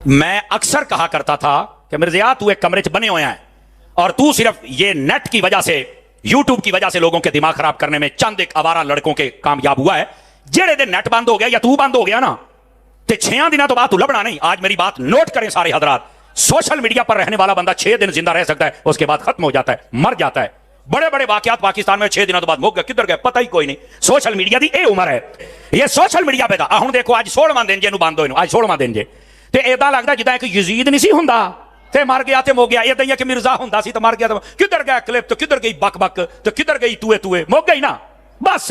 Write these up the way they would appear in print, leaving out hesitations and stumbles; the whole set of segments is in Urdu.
میں اکثر کہا کرتا تھا کہ مرزیا تو ایک کمرے چ بنے ہوئے ہیں اور تو صرف یہ نیٹ کی وجہ سے یوٹیوب کی وجہ سے لوگوں کے دماغ خراب کرنے میں چند ایک آوارہ لڑکوں کے کامیاب ہوا ہے. جڑے دن نیٹ بند ہو گیا یا تو بند ہو گیا نا تے 6 دنوں تو بعد تو لبنا نہیں. آج میری بات نوٹ کریں سارے حضرات, سوشل میڈیا پر رہنے والا بندہ 6 دن زندہ رہ سکتا ہے, اس کے بعد ختم ہو جاتا ہے, مر جاتا ہے. بڑے بڑے واقعات پاکستان میں 6 دنوں تو بعد مک گئے, کدھر گئے پتہ ہی کوئی نہیں. سوشل میڈیا دی اے عمر ہے, یہ سوشل میڈیا پہ دا ہن دیکھو اج 16واں دن جے نو بند ہوئے, اج 16واں دن جے تے ایدا لگدا جدا ایک یزید نہیں سی ہوندا تے مر گیا تے مو گیا. ایدا ہی کہ مرزا ہوندا سی تے مر گیا تے کدھر گیا کلپ تو کدھر گئی بک بک تو کدھر گئی توے توے, مک گئی نا بس.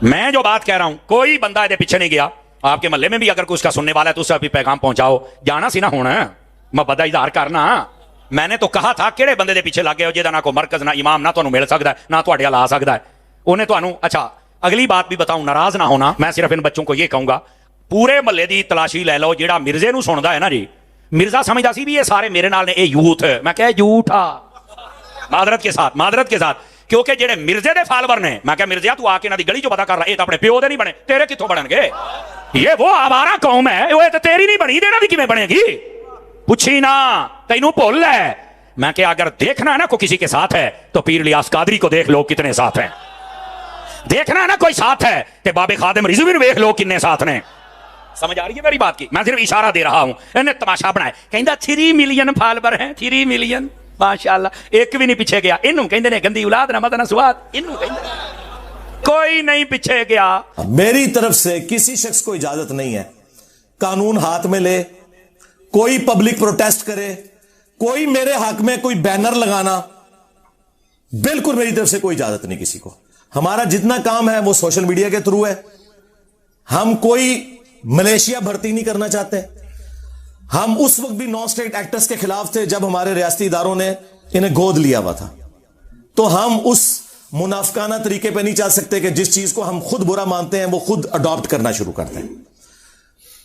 میں جو بات کہہ رہا ہوں کوئی بندہ دے پیچھے نہیں گیا. آپ کے محلے میں بھی اگر کوئی اس کا سننے والا ہے تو اسے ابھی پیغام پہنچاؤ. جانا سی نہ ہونا میں بدا اظہار کرنا. میں نے تو کہا تھا کہڑے بندے دے پیچھے لگ گئے ہو جہاں نہ کوئی مرکز نہ امام نہ تانوں مل سکتا ہے نہ تواڈے ال آ سکتا ہے. انہیں تانوں اچھا اگلی بات بھی بتاؤں, ناراض نہ ہونا. میں صرف ان بچوں کو یہ کہوں گا پورے محلے دی تلاشی لے لو جیڑا مرزے نو سندا ہے نا جی, مرزا سمجھدا سی بھی یہ سارے میرے نال نے اے یوتھ. میں کہا جھوٹا, معذرت کے ساتھ کیونکہ جڑے مرزے دے فالوور نے, میں کہا مرزیا تو آ کے انہاں دی گلی چوں پتہ کر رہا, اے تے اپنے پیو دے نہیں بنے, تیرے کتھوں بنن گے؟ یہ وہ آوارہ قوم ہے, وہ تے تیری نہیں بنی, دینا دی کیویں بنے گی؟ پوچھی نا تینوں بھول ہے. میں کہ اگر دیکھنا ہے نا کوئی کسی کے ساتھ ہے تو پیر الیاس قادری کو دیکھ لو کتنے ساتھ ہیں. دیکھنا ہے نا کوئی ساتھ ہے تو بابے خادم رضوی نو دیکھ لو کتنے ساتھ نے. سمجھ آ رہی ہے میری بات کی؟ میں صرف اشارہ دے رہا ہوں. انہیں تماشا بنایا, کہندا 3 ملین فالوور ہیں, 3 ملین ماشاءاللہ, ایک بھی نہیں پیچھے گیا. انہوں کہندے نے گندی اولاد نہ مدن سواد, انہوں کہندے کوئی نہیں پیچھے گیا. میری طرف سے کسی شخص کو اجازت نہیں ہے قانون ہاتھ میں لے, کوئی پبلک پروٹیسٹ کرے, کوئی میرے حق میں کوئی بینر لگانا, بالکل میری طرف سے کوئی اجازت نہیں کسی کو. ہمارا جتنا کام ہے وہ سوشل میڈیا کے تھرو ہے. ہم کوئی ملیشیا بھرتی نہیں کرنا چاہتے. ہم اس وقت بھی نان اسٹیٹ ایکٹرز کے خلاف تھے جب ہمارے ریاستی اداروں نے انہیں گود لیا ہوا تھا. تو ہم اس منافقانہ طریقے پہ نہیں چل سکتے کہ جس چیز کو ہم خود برا مانتے ہیں وہ خود اڈاپٹ کرنا شروع کرتے ہیں.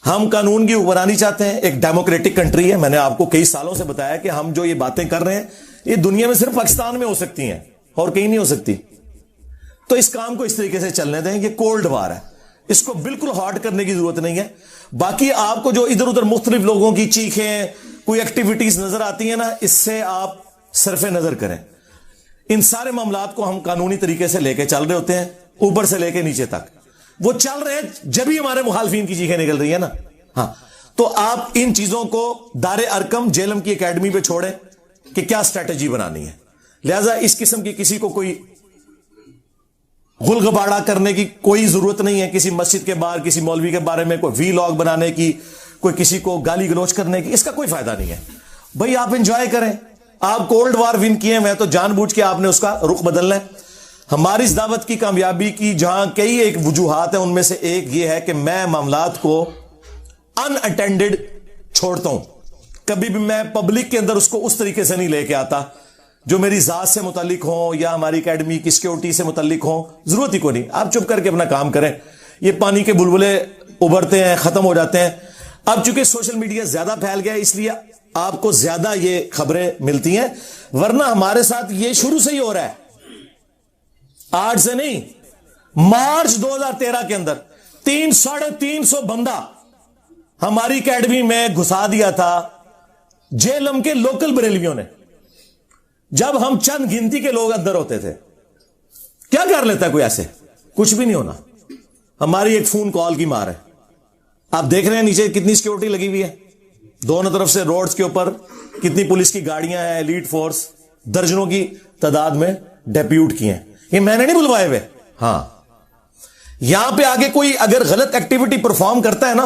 ہم قانون کی حکمرانی چاہتے ہیں. ایک ڈیموکریٹک کنٹری ہے. میں نے آپ کو کئی سالوں سے بتایا کہ ہم جو یہ باتیں کر رہے ہیں یہ دنیا میں صرف پاکستان میں ہو سکتی ہیں اور کہیں نہیں ہو سکتی. تو اس کام کو اس طریقے سے چلنے دیں. یہ کولڈ وار ہے, اس کو بالکل ہارڈ کرنے کی ضرورت نہیں ہے. باقی آپ کو جو ادھر ادھر مختلف لوگوں کی چیخیں کوئی ایکٹیویٹیز نظر آتی ہیں نا, اس سے آپ صرف نظر کریں. ان سارے معاملات کو ہم قانونی طریقے سے لے کے چل رہے ہوتے ہیں, اوپر سے لے کے نیچے تک. وہ چل رہے ہیں جب ہی ہمارے مخالفین کی چیخیں نکل رہی ہے نا. ہاں, تو آپ ان چیزوں کو دار ارکم جیلم کی اکیڈمی پہ چھوڑیں کہ کیا اسٹریٹجی بنانی ہے. لہذا اس قسم کی کسی کو کوئی غل غباڑہ کرنے کی کوئی ضرورت نہیں ہے. کسی مسجد کے باہر کسی مولوی کے بارے میں کوئی وی لاگ بنانے کی, کوئی کسی کو گالی گلوچ کرنے کی, اس کا کوئی فائدہ نہیں ہے. بھائی آپ انجوائے کریں. آپ کولڈ وار ون کیے ہیں تو جان بوجھ کے آپ نے اس کا رخ بدلنا ہے. ہماری اس دعوت کی کامیابی کی جہاں کئی ایک وجوہات ہیں, ان میں سے ایک یہ ہے کہ میں معاملات کو ان اٹینڈڈ چھوڑتا ہوں. کبھی بھی میں پبلک کے اندر اس کو اس طریقے سے نہیں لے کے آتا جو میری ذات سے متعلق ہوں یا ہماری اکیڈمی کی سیکورٹی سے متعلق ہوں. ضرورت ہی کو نہیں. آپ چپ کر کے اپنا کام کریں. یہ پانی کے بلبلے ابھرتے ہیں, ختم ہو جاتے ہیں. اب چونکہ سوشل میڈیا زیادہ پھیل گیا اس لیے آپ کو زیادہ یہ خبریں ملتی ہیں, ورنہ ہمارے ساتھ یہ شروع سے ہی ہو رہا ہے, آج سے نہیں. مارچ 2013 کے اندر 350 بندہ ہماری اکیڈمی میں گھسا دیا تھا جیلم کے لوکل بریلویوں نے. جب ہم چند گنتی کے لوگ اندر ہوتے تھے, کیا کر لیتا ہے کوئی ایسے؟ کچھ بھی نہیں ہونا. ہماری ایک فون کال کی مار ہے. آپ دیکھ رہے ہیں نیچے کتنی سیکورٹی لگی ہوئی ہے, دونوں طرف سے روڈز کے اوپر کتنی پولیس کی گاڑیاں ہیں, ایلیٹ فورس درجنوں کی تعداد میں ڈیپیوٹ کی ہیں. یہ میں نے نہیں بلوائے ہوئے. ہاں, یہاں پہ آگے کوئی اگر غلط ایکٹیویٹی پرفارم کرتا ہے نا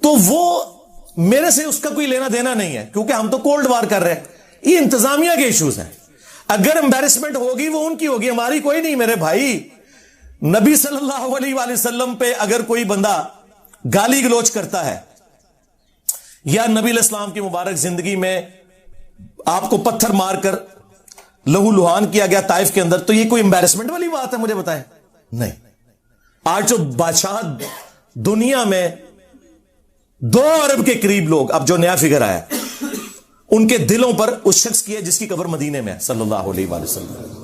تو وہ میرے سے اس کا کوئی لینا دینا نہیں ہے, کیونکہ ہم تو کولڈ وار کر رہے ہیں. یہ انتظامیہ کے ایشوز ہیں. اگر امبیرسمنٹ ہوگی وہ ان کی ہوگی, ہماری کوئی نہیں. میرے بھائی, نبی صلی اللہ علیہ وآلہ وسلم پہ اگر کوئی بندہ گالی گلوچ کرتا ہے یا نبی علیہ السلام کی مبارک زندگی میں آپ کو پتھر مار کر لہو لہان کیا گیا طائف کے اندر, تو یہ کوئی امبیرسمنٹ والی بات ہے؟ مجھے بتائیں. نہیں. آج جو بادشاہ دنیا میں 2 ارب کے قریب لوگ, اب جو نیا فگر آیا, ان کے دلوں پر اس شخص کی ہے جس کی قبر مدینے میں ہے صلی اللہ علیہ وآلہ وسلم.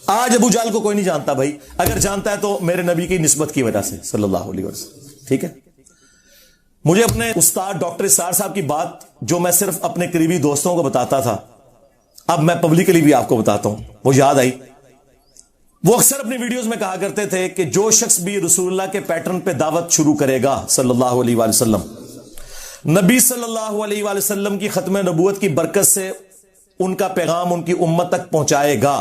آج ابو جہل کو کوئی نہیں جانتا بھائی, اگر جانتا ہے تو میرے نبی کی نسبت کی وجہ سے صلی اللہ علیہ وسلم. ٹھیک ہے. مجھے اپنے استاد ڈاکٹر اسرار صاحب کی بات جو میں صرف اپنے قریبی دوستوں کو بتاتا تھا، اب میں پبلکلی بھی آپ کو بتاتا ہوں، وہ یاد آئی۔ وہ اکثر اپنی ویڈیوز میں کہا کرتے تھے کہ جو شخص بھی رسول اللہ کے پیٹرن پہ دعوت شروع کرے گا صلی اللہ علیہ وآلہ وسلم، نبی صلی اللہ علیہ وآلہ وسلم کی ختم نبوت کی برکت سے ان کا پیغام ان کی امت تک پہنچائے گا،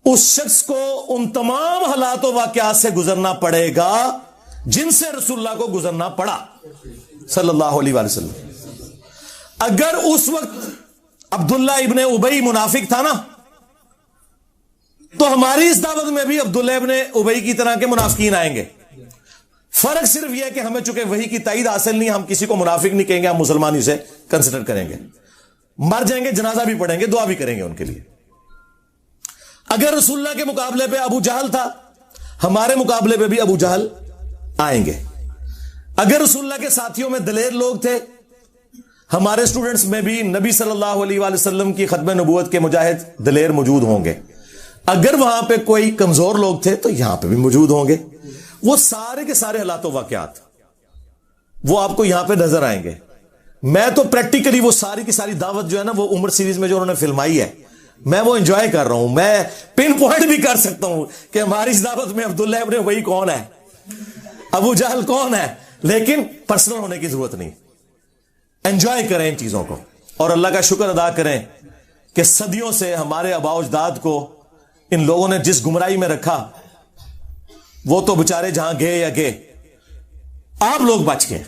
اس شخص کو ان تمام حالات و واقعات سے گزرنا پڑے گا جن سے رسول اللہ کو گزرنا پڑا صلی اللہ علیہ وآلہ وسلم۔ اگر اس وقت عبداللہ ابن ابی منافق تھا نا، تو ہماری اس دعوت میں بھی عبداللہ ابن ابی کی طرح کے منافقین آئیں گے۔ فرق صرف یہ ہے کہ ہمیں چونکہ وحی کی تائید حاصل نہیں، ہم کسی کو منافق نہیں کہیں گے، ہم مسلمان اسے کنسیڈر کریں گے، مر جائیں گے جنازہ بھی پڑھیں گے، دعا بھی کریں گے ان کے لیے۔ اگر رسول اللہ کے مقابلے پہ ابو جہل تھا، ہمارے مقابلے پہ بھی ابو جہل آئیں گے۔ اگر رسول اللہ کے ساتھیوں میں دلیر لوگ تھے، ہمارے سٹوڈنٹس میں بھی نبی صلی اللہ علیہ وآلہ وسلم کی ختم نبوت کے مجاہد دلیر موجود ہوں گے۔ اگر وہاں پہ کوئی کمزور لوگ تھے تو یہاں پہ بھی موجود ہوں گے۔ وہ سارے کے سارے حالات و واقعات وہ آپ کو یہاں پہ نظر آئیں گے۔ میں تو پریکٹیکلی وہ ساری کی ساری دعوت جو ہے نا، وہ عمر سیریز میں جو انہوں نے فلمائی ہے، میں وہ انجوائے کر رہا ہوں۔ میں پن پوائنٹ بھی کر سکتا ہوں کہ ہماری اس دعوت میں عبداللہ ابن ابی کون ہے، ابو جہل کون ہے، لیکن پرسنل ہونے کی ضرورت نہیں۔ انجوائے کریں ان چیزوں کو، اور اللہ کا شکر ادا کریں کہ صدیوں سے ہمارے آباء و اجداد کو ان لوگوں نے جس گمراہی میں رکھا، وہ تو بےچارے جہاں گئے یا گئے، آپ لوگ بچ گئے۔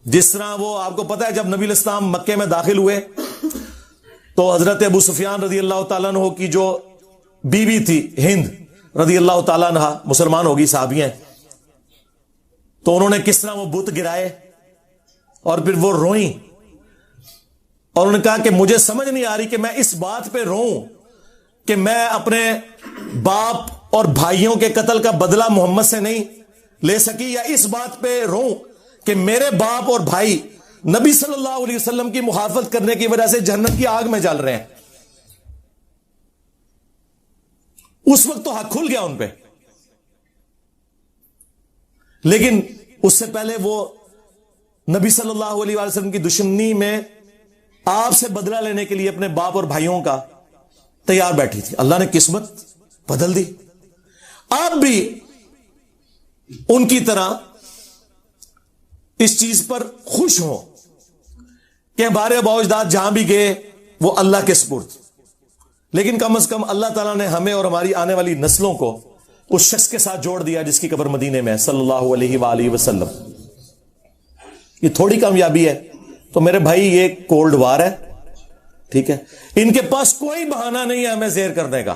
جس طرح وہ آپ کو پتا ہے جب نبی علیہ السلام مکے میں داخل ہوئے تو حضرت ابو سفیان رضی اللہ تعالیٰ عنہ کی جو بیوی تھی ہند رضی اللہ تعالیٰ عنہ، مسلمان ہوگی، صحابی ہیں، تو انہوں نے کس طرح وہ بت گرائے اور پھر وہ روئیں، اور انہوں نے کہا کہ مجھے سمجھ نہیں آ رہی کہ میں اس بات پہ روؤں کہ میں اپنے باپ اور بھائیوں کے قتل کا بدلہ محمد سے نہیں لے سکی، یا اس بات پہ روؤں کہ میرے باپ اور بھائی نبی صلی اللہ علیہ وسلم کی مخالفت کرنے کی وجہ سے جہنم کی آگ میں جل رہے ہیں۔ اس وقت تو حق کھل گیا ان پہ، لیکن اس سے پہلے وہ نبی صلی اللہ علیہ وسلم کی دشمنی میں آپ سے بدلہ لینے کے لیے اپنے باپ اور بھائیوں کا تیار بیٹھی تھی۔ اللہ نے قسمت بدل دی۔ آپ بھی ان کی طرح اس چیز پر خوش ہوں کہ ہمارے آباء و اجداد جہاں بھی گئے وہ اللہ کے سپرد، لیکن کم از کم اللہ تعالیٰ نے ہمیں اور ہماری آنے والی نسلوں کو اس شخص کے ساتھ جوڑ دیا جس کی قبر مدینے میں ہے صلی اللہ علیہ وآلہ وسلم۔ یہ تھوڑی کامیابی ہے۔ تو میرے بھائی یہ کولڈ وار ہے، ٹھیک ہے، ان کے پاس کوئی بہانہ نہیں ہے ہمیں زیر کرنے کا،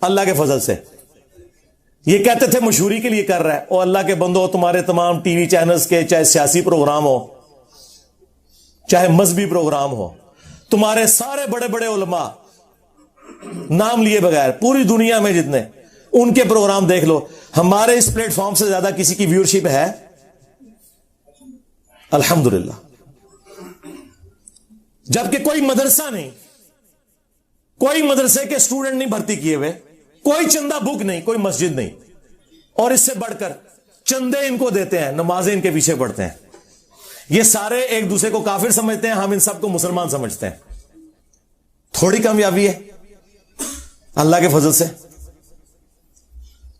اللہ کے فضل سے۔ یہ کہتے تھے مشہوری کے لیے کر رہا ہے، اور اللہ کے بندو، تمہارے تمام ٹی وی چینلز کے چاہے سیاسی پروگرام ہو چاہے مذہبی پروگرام ہو، تمہارے سارے بڑے بڑے علماء نام لیے بغیر پوری دنیا میں جتنے، ان کے پروگرام دیکھ لو، ہمارے اس پلیٹ فارم سے زیادہ کسی کی ویورشپ ہے؟ الحمدللہ۔ جبکہ کوئی مدرسہ نہیں، کوئی مدرسے کے اسٹوڈنٹ نہیں بھرتی کیے ہوئے، کوئی چندہ بک نہیں، کوئی مسجد نہیں، اور اس سے بڑھ کر چندے ان کو دیتے ہیں، نمازیں ان کے پیچھے پڑھتے ہیں۔ یہ سارے ایک دوسرے کو کافر سمجھتے ہیں، ہم ان سب کو مسلمان سمجھتے ہیں۔ تھوڑی کامیابی ہے اللہ کے فضل سے۔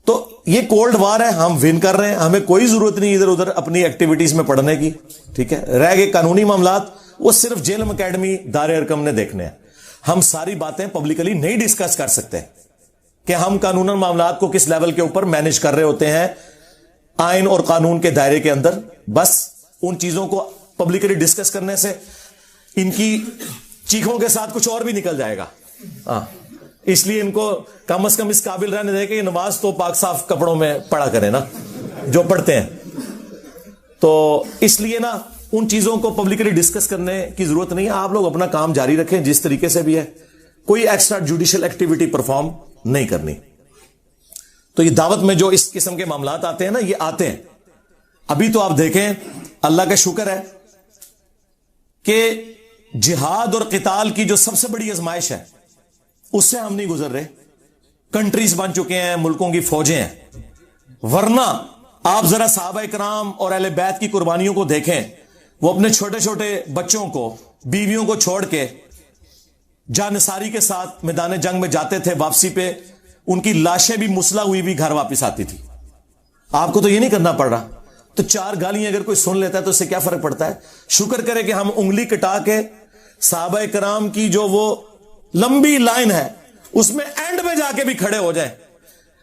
تو یہ کولڈ وار ہے، ہم ون کر رہے ہیں، ہمیں کوئی ضرورت نہیں ادھر ادھر اپنی ایکٹیویٹیز میں پڑھنے کی، ٹھیک ہے۔ رہ گئے قانونی معاملات، وہ صرف جیلم اکیڈمی دار ارکم نے دیکھنے ہیں۔ ہم ساری باتیں پبلکلی نہیں ڈسکس کر سکتے کہ ہم قانون معاملات کو کس لیول کے اوپر مینج کر رہے ہوتے ہیں آئین اور قانون کے دائرے کے اندر۔ بس ان چیزوں کو پبلکلی ڈسکس کرنے سے ان کی چیخوں کے ساتھ کچھ اور بھی نکل جائے گا، اس لیے ان کو کم از کم اس قابل رہنے دیں کہ یہ نماز تو پاک صاف کپڑوں میں پڑھا کریں نا جو پڑھتے ہیں۔ تو اس لیے نا ان چیزوں کو پبلکلی ڈسکس کرنے کی ضرورت نہیں ہے۔ آپ لوگ اپنا کام جاری رکھیں جس طریقے سے بھی ہے، کوئی ایکسٹرا جوڈیشل ایکٹیویٹی پرفارم نہیں کرنی۔ تو یہ دعوت میں جو اس قسم کے معاملات آتے ہیں نا، یہ آتے ہیں۔ ابھی تو آپ دیکھیں، اللہ کا شکر ہے کہ جہاد اور قتال کی جو سب سے بڑی آزمائش ہے اس سے ہم نہیں گزر رہے۔ کنٹریز بن چکے ہیں، ملکوں کی فوجیں ہیں، ورنہ آپ ذرا صحابہ کرام اور اہل بیت کی قربانیوں کو دیکھیں. وہ اپنے چھوٹے چھوٹے بچوں کو، بیویوں کو چھوڑ کے جانثاری کے ساتھ میدان جنگ میں جاتے تھے. واپسی پہ ان کی لاشیں بھی مسلح ہوئی بھی گھر واپس آتی تھی. آپ کو تو یہ نہیں کرنا پڑ رہا. تو 4 گالیاں اگر کوئی سن لیتا ہے تو اس سے کیا فرق پڑتا ہے؟ شکر کرے کہ ہم انگلی کٹا کے صحابہ کرام کی جو وہ لمبی لائن ہے اس میں اینڈ میں جا کے بھی کھڑے ہو جائیں.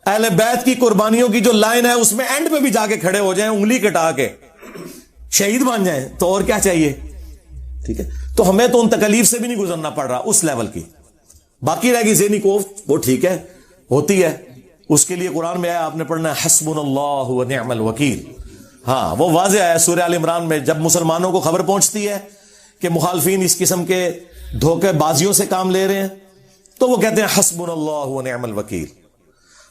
اہل بیت کی قربانیوں کی جو لائن ہے اس میں اینڈ میں بھی جا کے کھڑے ہو جائیں، انگلی کٹا کے شہید بن جائیں. تو اور کیا چاہیے؟ ٹھیک ہے. تو ہمیں تو ان تکلیف سے بھی نہیں گزرنا پڑ رہا اس لیول کی. باقی رہ گی ذہنی کوفت، وہ ٹھیک ہے، ہوتی ہے. اس کے لیے قرآن میں آیا، آپ نے پڑھنا ہے حسبنا اللہ و نعم الوکیل. ہاں وہ واضح ہے سورہ آل عمران میں. جب مسلمانوں کو خبر پہنچتی ہے کہ مخالفین اس قسم کے دھوکے بازیوں سے کام لے رہے ہیں تو وہ کہتے ہیں حسبنا اللہ و نعم الوکیل،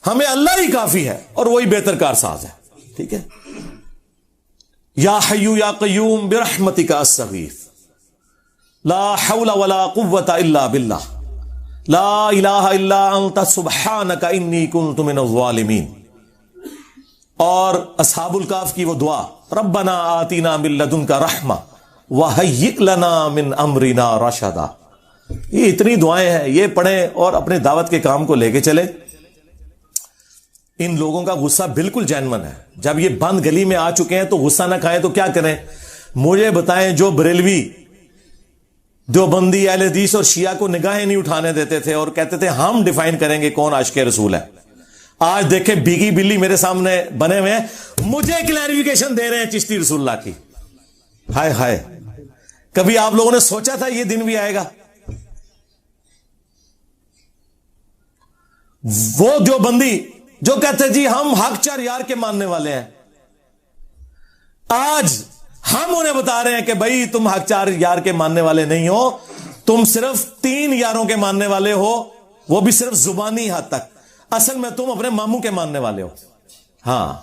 ہمیں اللہ ہی کافی ہے اور وہی بہتر کارساز ہے. ٹھیک ہے. یا حی یا قیوم برحمتک استغیث لا حول ولا قوة الا باللہ لا الہ الا انت سبحانک انی کنت من الظالمین. اور اصحاب الکہف کی وہ دعا، ربنا آتینا من لدنک رحمہ وہیئ لنا من امرنا رشدا. یہ اتنی دعائیں ہیں، یہ پڑھیں اور اپنے دعوت کے کام کو لے کے چلیں. ان لوگوں کا غصہ بالکل جینون ہے. جب یہ بند گلی میں آ چکے ہیں تو غصہ نہ کھائیں تو کیا کریں؟ مجھے بتائیں، جو بریلوی، دیوبندی، اہل حدیث اور شیعہ کو نگاہیں نہیں اٹھانے دیتے تھے اور کہتے تھے ہم ڈیفائن کریں گے کون عاشق رسول ہے، آج دیکھیں بیگی بلی میرے سامنے بنے ہوئے ہیں، مجھے کلیریفیکیشن دے رہے ہیں چشتی رسول اللہ کی. ہائے ہائے، کبھی آپ لوگوں نے سوچا تھا یہ دن بھی آئے گا؟ وہ دیوبندی جو کہتے جی ہم حق 4 یار کے ماننے والے ہیں، آج ہم انہیں بتا رہے ہیں کہ بھائی تم حق 4 یار کے ماننے والے نہیں ہو، تم صرف 3 یاروں کے ماننے والے ہو، وہ بھی صرف زبانی حد تک. اصل میں تم اپنے ماموں کے ماننے والے ہو. ہاں،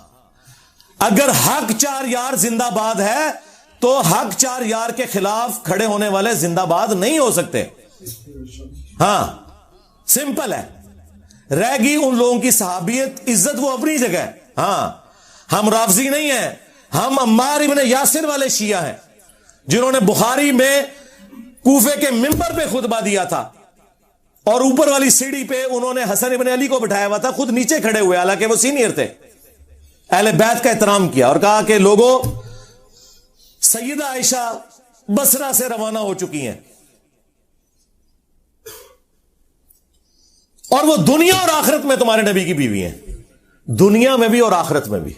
اگر حق 4 یار زندہ باد ہے تو حق 4 یار کے خلاف کھڑے ہونے والے زندہ باد نہیں ہو سکتے. ہاں سمپل ہے. رہ گئی ان لوگوں کی صحابیت، عزت وہ اپنی جگہ ہے. ہاں ہم رافضی نہیں ہیں، ہم عمار ابن یاسر والے شیعہ ہیں جنہوں نے بخاری میں کوفے کے منبر پہ خطبہ دیا تھا اور اوپر والی سیڑھی پہ انہوں نے حسن ابن علی کو بٹھایا ہوا تھا، خود نیچے کھڑے ہوئے حالانکہ وہ سینئر تھے. اہل بیت کا احترام کیا اور کہا کہ لوگوں، سیدہ عائشہ بصرہ سے روانہ ہو چکی ہیں اور وہ دنیا اور آخرت میں تمہارے نبی کی بیوی ہیں، دنیا میں بھی اور آخرت میں بھی.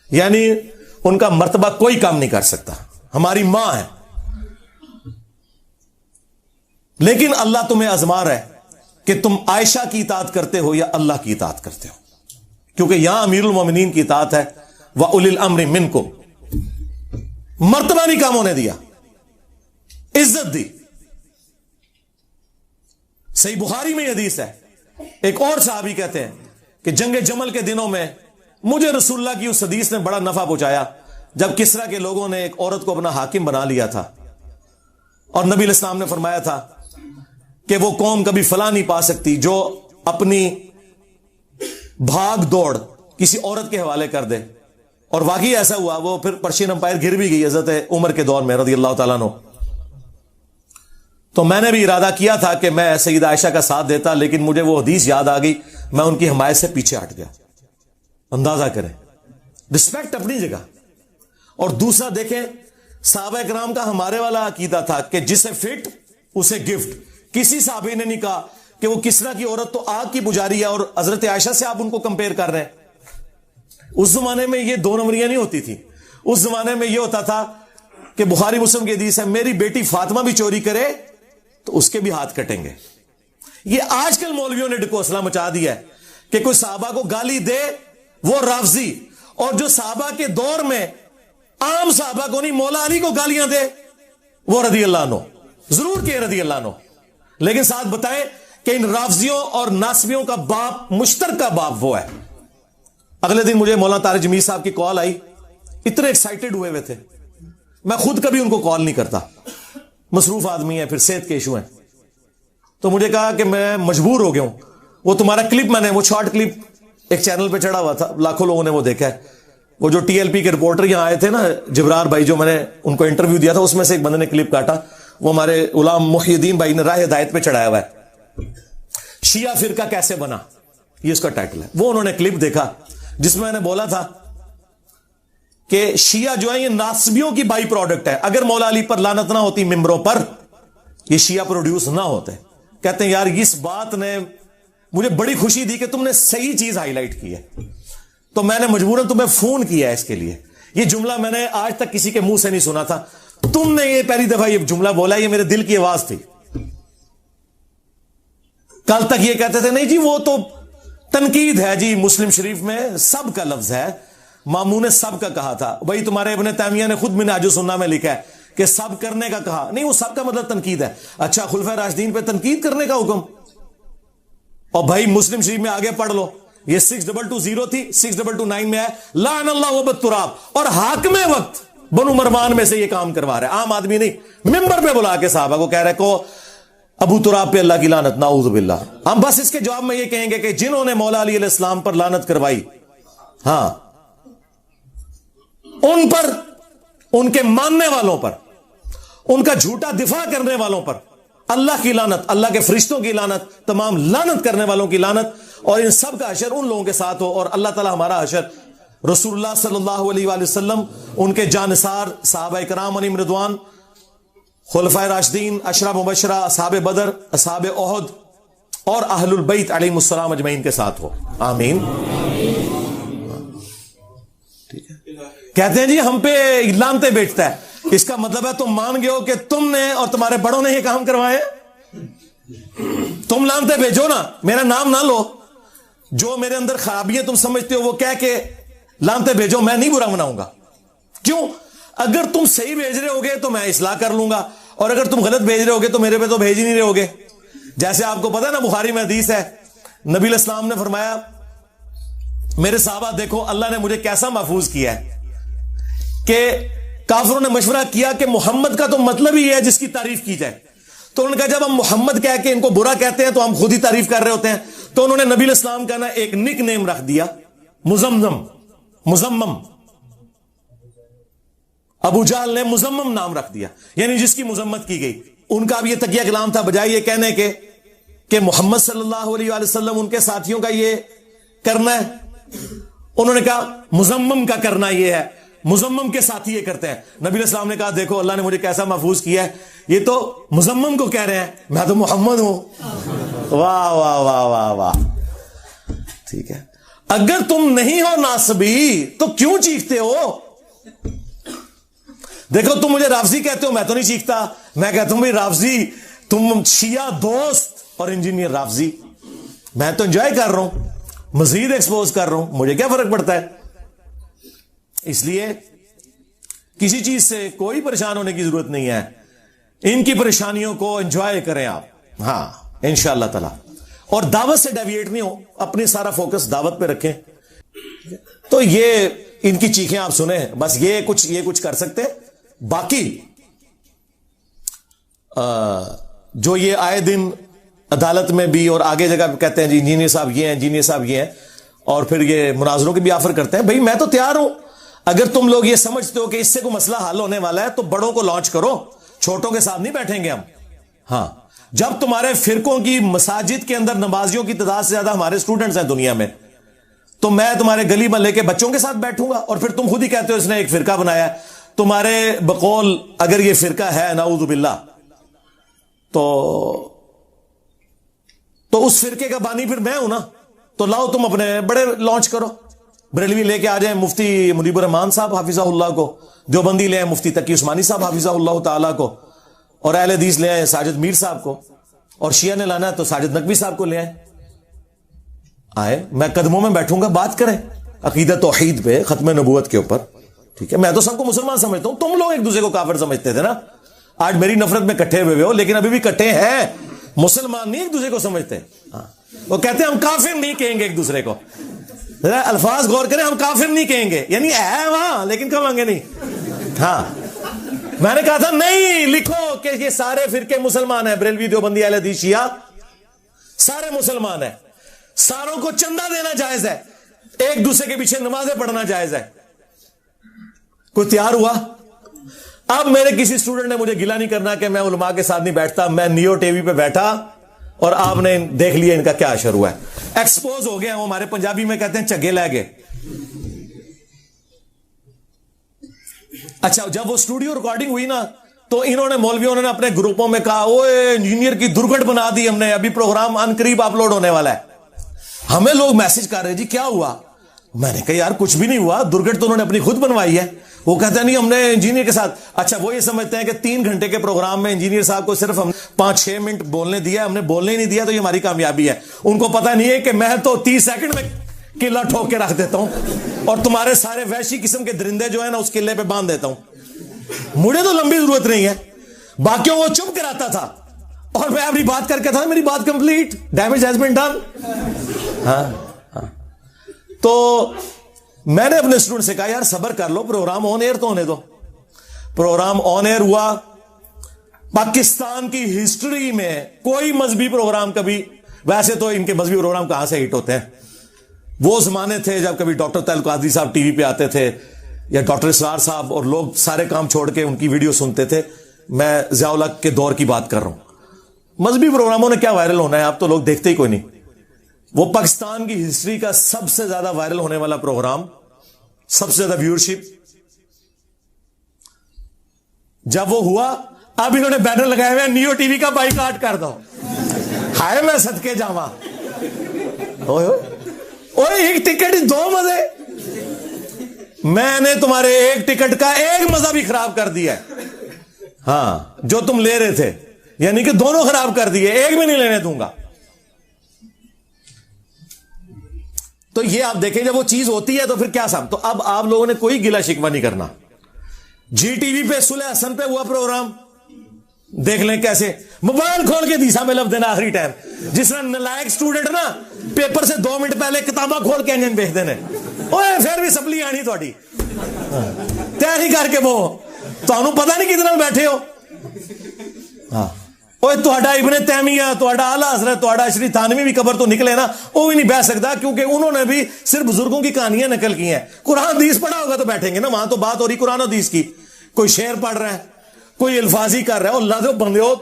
یعنی ان کا مرتبہ کوئی کام نہیں کر سکتا، ہماری ماں ہے. لیکن اللہ تمہیں آزما رہا ہے کہ تم عائشہ کی اطاعت کرتے ہو یا اللہ کی اطاعت کرتے ہو، کیونکہ یہاں امیر المومنین کی اطاعت ہے. وَأُولِي الْأَمْرِ مِنْكُمْ، مرتبہ نہیں کام ہونے دیا، عزت دی. صحیح بخاری میں حدیث ہے، ایک اور صحابی کہتے ہیں کہ جنگ جمل کے دنوں میں مجھے رسول اللہ کی اس حدیث نے بڑا نفع پہنچایا جب کسرا کے لوگوں نے ایک عورت کو اپنا حاکم بنا لیا تھا اور نبی علیہ السلام نے فرمایا تھا کہ وہ قوم کبھی فلاح نہیں پا سکتی جو اپنی بھاگ دوڑ کسی عورت کے حوالے کر دے. اور واقعی ایسا ہوا، وہ پھر پرشین امپائر گر بھی گئی حضرت عمر کے دور میں رضی اللہ تعالیٰ عنہ. تو میں نے بھی ارادہ کیا تھا کہ میں سیدہ عائشہ کا ساتھ دیتا، لیکن مجھے وہ حدیث یاد آ گئی، میں ان کی حمایت سے پیچھے ہٹ گیا. اندازہ کریں، رسپیکٹ اپنی جگہ. اور دوسرا دیکھیں، صحابہ کرام کا ہمارے والا عقیدہ تھا کہ جسے فٹ اسے گفٹ. کسی صحابی نے نہیں کہا کہ وہ کسرا کی عورت تو آگ کی پجاری ہے اور حضرت عائشہ سے آپ ان کو کمپیئر کر رہے ہیں. اس زمانے میں یہ 2 نمبریاں نہیں ہوتی تھی. اس زمانے میں یہ ہوتا تھا کہ بخاری مسلم کی حدیث ہے، میری بیٹی فاطمہ بھی چوری کرے تو اس کے بھی ہاتھ کٹیں گے. یہ آج کل مولویوں نے ڈکوسلا مچا دیا ہے کہ کوئی صحابہ کو گالی دے وہ رافضی، اور جو صحابہ کے دور میں عام صحابہ کو نہیں، مولا علی کو گالیاں دے وہ رضی اللہ عنہ. ضرور کہ رضی اللہ عنہ، لیکن ساتھ بتائیں کہ ان رافضیوں اور ناسبیوں کا باپ، مشترکہ باپ وہ ہے. اگلے دن مجھے مولانا طارق جمیل صاحب کی کال آئی، اتنے ایکسائٹڈ ہوئے تھے. میں خود کبھی ان کو کال نہیں کرتا، مصروف آدمی ہے، پھر صحت کے ایشو ہیں. تو مجھے کہا کہ میں مجبور ہو گیا ہوں، وہ تمہارا کلپ میں نے وہ شارٹ کلپ ایک چینل پہ چڑھا ہوا تھا، لاکھوں لوگوں نے وہ دیکھا ہے. وہ جو ٹی ایل پی کے رپورٹر یہاں آئے تھے نا جبرار بھائی, جو میں نے ان کو انٹرویو دیا تھا, اس میں سے ایک بندے نے کلپ کاٹا, وہ ہمارے غلام محی الدین بھائی نے راہ ہدایت پہ چڑھایا ہوا ہے, شیعہ فرقہ کیسے بنا, یہ اس کا ٹائٹل ہے. وہ انہوں نے کلپ دیکھا جس میں نے بولا تھا کہ شیعہ جو ہے یہ ناسبیوں کی بائی پروڈکٹ ہے, اگر مولا علی پر لعنت نہ ہوتی ممبروں پر, یہ شیعہ پروڈیوس نہ ہوتے. کہتے ہیں یار اس بات نے مجھے بڑی خوشی دی کہ تم نے صحیح چیز ہائی لائٹ کی ہے, تو میں نے مجبوراً تمہیں فون کیا ہے اس کے لیے. یہ جملہ میں نے آج تک کسی کے منہ سے نہیں سنا تھا, تم نے یہ پہلی دفعہ یہ جملہ بولا, یہ میرے دل کی آواز تھی. کل تک یہ کہتے تھے نہیں جی وہ تو تنقید ہے جی, مسلم شریف میں سب کا لفظ ہے, ماموں نے سب کا کہا تھا. بھائی تمہارے ابن تیمیہ نے خود منہاج السنہ میں لکھا ہے کہ سب کرنے کا کہا, نہیں وہ سب کا مطلب تنقید ہے. اچھا خلفائے راشدین پہ تنقید کرنے کا حکم, اور بھائی مسلم شریف میں آگے پڑھ لو, یہ 6220 تھی, 6229 میں ہے لعن اللہ وبت تراب, اور حاکم وقت بنو مروان میں سے یہ کام کروا رہا ہے, عام آدمی نہیں, ممبر پہ بلا کے صحابہ کو کہہ رہے کو ابو تراب پہ اللہ کی لعنت, نعوذ باللہ. ہم بس اس کے جواب میں یہ کہیں گے کہ جنہوں نے مولا علی علیہ السلام پر لعنت کروائی, ہاں ان پر, ان کے ماننے والوں پر, ان کا جھوٹا دفاع کرنے والوں پر اللہ کی لعنت, اللہ کے فرشتوں کی لعنت, تمام لعنت کرنے والوں کی لعنت, اور ان سب کا حشر ان لوگوں کے ساتھ ہو. اور اللہ تعالی ہمارا حشر رسول اللہ صلی اللہ علیہ وآلہ وسلم, ان کے جانثار صحابہ کرام علیہم رضوان, خلفائے راشدین, اشرا مبشرہ, اصحاب بدر, اصحاب احد, اور اہل البیت علیہم السلام اجمعین کے ساتھ ہو, آمین. ٹھیک ہے. کہتے ہیں جی ہم پہ لانتے بیچتا ہے, اس کا مطلب ہے تم مان گئے ہو کہ تم نے اور تمہارے بڑوں نے یہ کام کروائے. تم لانتے بھیجو نا, میرا نام نہ لو, جو میرے اندر خرابیاں تم سمجھتے ہو وہ کہہ کے لانتے بھیجو, میں نہیں برا مناؤں گا. کیوں؟ اگر تم صحیح بھیج رہے ہوگے تو میں اصلاح کر لوں گا, اور اگر تم غلط بھیج رہے ہوگے تو میرے پہ تو بھیج ہی نہیں رہے ہوگے. جیسے آپ کو پتا نا بخاری میں حدیث ہے, نبی علیہ السلام نے فرمایا میرے صحابہ دیکھو اللہ نے مجھے کیسا محفوظ کیا ہے کہ کافروں نے مشورہ کیا کہ محمد کا تو مطلب ہی ہے جس کی تعریف کی جائے. تو انہوں نے کہا جب ہم محمد کہہ کے ان کو برا کہتے ہیں تو ہم خود ہی تعریف کر رہے ہوتے ہیں. تو انہوں نے نبی علیہ السلام کا نا ایک نک نیم رکھ دیا, مزمم. ابو جہل نے مزمم نام رکھ دیا, یعنی جس کی مذمت کی گئی. ان کا بھی یہ تقیہ کلام تھا, بجائے یہ کہنے کے کہ محمد صلی اللہ علیہ وآلہ وسلم ان کے ساتھیوں کا یہ کرنا ہے, انہوں نے کہا مزمم کا کرنا یہ ہے, مزمم کے ساتھی یہ کرتے ہیں. نبی علیہ السلام نے کہا دیکھو اللہ نے مجھے کیسا محفوظ کیا ہے, یہ تو مزمم کو کہہ رہے ہیں, میں تو محمد ہوں. واہ واہ واہ واہ واہ. ٹھیک ہے, اگر تم نہیں ہو ناسبی تو کیوں چیختے ہو؟ دیکھو تم مجھے رافضی کہتے ہو, میں تو نہیں چیختا, میں کہتا ہوں بھائی رافضی, تم شیعہ دوست اور انجینئر رافضی, میں تو انجوائے کر رہا ہوں, مزید ایکسپوز کر رہا ہوں, مجھے کیا فرق پڑتا ہے. اس لیے کسی چیز سے کوئی پریشان ہونے کی ضرورت نہیں ہے, ان کی پریشانیوں کو انجوائے کریں آپ, ہاں انشاءاللہ تعالی. اور دعوت سے ڈیویٹ نہیں ہو, اپنی سارا فوکس دعوت پہ رکھیں. تو یہ ان کی چیخیں آپ سنیں, بس یہ کچھ کر سکتے. باقی جو یہ آئے دن عدالت میں بھی اور آگے جگہ پہ کہتے ہیں جی انجینئر صاحب یہ ہیں, انجینئر صاحب یہ ہیں, اور پھر یہ مناظروں کے بھی آفر کرتے ہیں. بھائی میں تو تیار ہوں, اگر تم لوگ یہ سمجھتے ہو کہ اس سے کوئی مسئلہ حل ہونے والا ہے تو بڑوں کو لانچ کرو, چھوٹوں کے ساتھ نہیں بیٹھیں گے ہم. ہاں جب تمہارے فرقوں کی مساجد کے اندر نمازیوں کی تعداد سے زیادہ ہمارے اسٹوڈنٹس ہیں دنیا میں, تو میں تمہارے گلی محلے کے بچوں کے ساتھ بیٹھوں گا, اور پھر تم خود ہی کہتے ہو اس نے ایک فرقہ بنایا ہے. تمہارے بقول اگر یہ فرقہ ہے نعوذ باللہ تو اس فرقے کا بانی پھر میں ہوں نا, تو لاؤ تم اپنے بڑے لانچ کرو. بریلوی لے کے آ جائیں مفتی منیب الرحمان صاحب حافظہ اللہ کو, دیوبندی لے آئیں مفتی تقی عثمانی صاحب حافظہ اللہ تعالیٰ کو, اور اہل حدیث لے آئیں ساجد میر صاحب کو, اور شیعہ نے لانا ہے تو ساجد نقوی صاحب کو لے آئے. میں قدموں میں بیٹھوں گا, بات کریں عقیدہ توحید پہ, ختم نبوت کے اوپر. ٹھیک ہے, میں تو سب کو مسلمان سمجھتا ہوں, تم لوگ ایک دوسرے کو کافر سمجھتے تھے نا, آج میری نفرت میں کٹھے ہوئے ہو, لیکن ابھی بھی کٹھے ہیں, مسلمان نہیں ایک دوسرے کو سمجھتے. وہ کہتے ہیں ہم کافر نہیں کہیں گے ایک دوسرے کو, الفاظ غور کریں, ہم کافر نہیں کہیں گے, یعنی ہے وہاں لیکن کہوں گے نہیں. ہاں میں نے کہا تھا نہیں لکھو کہ یہ سارے فرقے مسلمان ہیں, بریلوی دیوبندی اہل حدیث شیعہ سارے مسلمان ہیں, ساروں کو چندہ دینا جائز ہے, ایک دوسرے کے پیچھے نمازیں پڑھنا جائز ہے, کوئی تیار ہوا؟ اب میرے کسی اسٹوڈنٹ نے مجھے گلا نہیں کرنا کہ میں علماء کے ساتھ نہیں بیٹھتا. میں نیو ٹی وی پہ بیٹھا اور آپ نے دیکھ لیا ان کا کیا اشر ہوا ہے. ایکسپوز ہو گیا. وہ ہمارے پنجابی میں کہتے ہیں چگے لے گئے. اچھا جب وہ اسٹوڈیو ریکارڈنگ ہوئی نا تو انہوں نے مولویوں نے اپنے گروپوں میں کہا اوے انجینئر کی درگٹ بنا دی ہم نے, ابھی پروگرام ان قریب اپلوڈ ہونے والا ہے. ہمیں لوگ میسج کر رہے جی کیا ہوا؟ میں نے کہا یار کچھ بھی نہیں ہوا, درگٹ تو انہوں نے اپنی خود بنوائی ہے. وہ کہتے ہیں نہیں ہم نے انجینئر کے ساتھ. اچھا وہ یہ سمجھتے ہیں کہ 3 گھنٹے کے پروگرام میں انجینئر صاحب کو صرف ہم 5-6 منٹ بولنے دیا, ہم نے بولنے ہی نہیں دیا تو یہ ہماری کامیابی ہے. ان کو پتہ نہیں ہے کہ میں تو 30 سیکنڈ میں قلعہ ٹھوک کے رکھ دیتا ہوں اور تمہارے سارے وحشی قسم کے درندے جو ہیں نا اس قلعے پہ باندھ دیتا ہوں. مجھے تو لمبی ضرورت نہیں ہے, باقیوں کو چپ کراتا تھا اور میں اپنی بات کر کے تھا. میری بات complete, damage has been done. ہاں تو میں نے اپنے اسٹوڈنٹ سے کہا یار صبر کر لو, پروگرام آن ایئر تو ہونے دو. پروگرام آن ایئر ہوا. پاکستان کی ہسٹری میں کوئی مذہبی پروگرام کبھی, ویسے تو ان کے مذہبی پروگرام کہاں سے ہٹ ہوتے ہیں, وہ زمانے تھے جب کبھی ڈاکٹر طاہر القادری صاحب ٹی وی پہ آتے تھے یا ڈاکٹر اسرار صاحب, اور لوگ سارے کام چھوڑ کے ان کی ویڈیو سنتے تھے. میں ضیاء الحق کے دور کی بات کر رہا ہوں. مذہبی پروگراموں نے کیا وائرل ہونا ہے, آپ تو لوگ دیکھتے ہی کوئی نہیں. وہ پاکستان کی ہسٹری کا سب سے زیادہ وائرل ہونے والا پروگرام, سب سے زیادہ ویورشپ, جب وہ ہوا اب انہوں نے بینر لگائے ہوئے نیو ٹی وی کا بائیکاٹ کر دو. ہائے میں صدقے جاواں, ایک ٹکٹ 2 مزے. میں نے تمہارے ایک ٹکٹ کا ایک مزہ بھی خراب کر دیا ہے. ہاں جو تم لے رہے تھے, یعنی کہ دونوں خراب کر دیے, ایک بھی نہیں لینے دوں گا. تو یہ آپ دیکھیں جب وہ چیز ہوتی ہے تو پھر کیا صاحب. تو اب آپ لوگوں نے کوئی گلا شکوہ نہیں کرنا. جی ٹی وی پہ صلح حسن پہ ہوا پروگرام, دیکھ لیں کیسے موبائل کھول کے دیسا میں لفظ دینا آخری ٹائم. جس طرح نلائق سٹوڈنٹ نا پیپر سے 2 منٹ پہلے کتاباں کھول کے انجن بھیج دینے, اوے پھر بھی سپلی آنی تھوڑی تیاری کر کے, وہ تمہیں پتہ نہیں کتنا بیٹھے ہو. ہاں تہاڈا ابن تیمیہ, تہاڈا اعلی حضرت, تہاڈا اشری تھانوی بھی قبر تو نکلے نا, وہ بھی نہیں بیٹھ سکتا کیونکہ انہوں نے بھی صرف بزرگوں کی کہانیاں نقل کی ہیں. قرآن حدیث پڑھا ہوگا تو بیٹھیں گے نا, وہاں تو بات ہو رہی قرآن حدیث کی. کوئی شعر پڑھ رہا ہے, کوئی الفاظی کر رہا ہے. اللہ دے بندے ہو,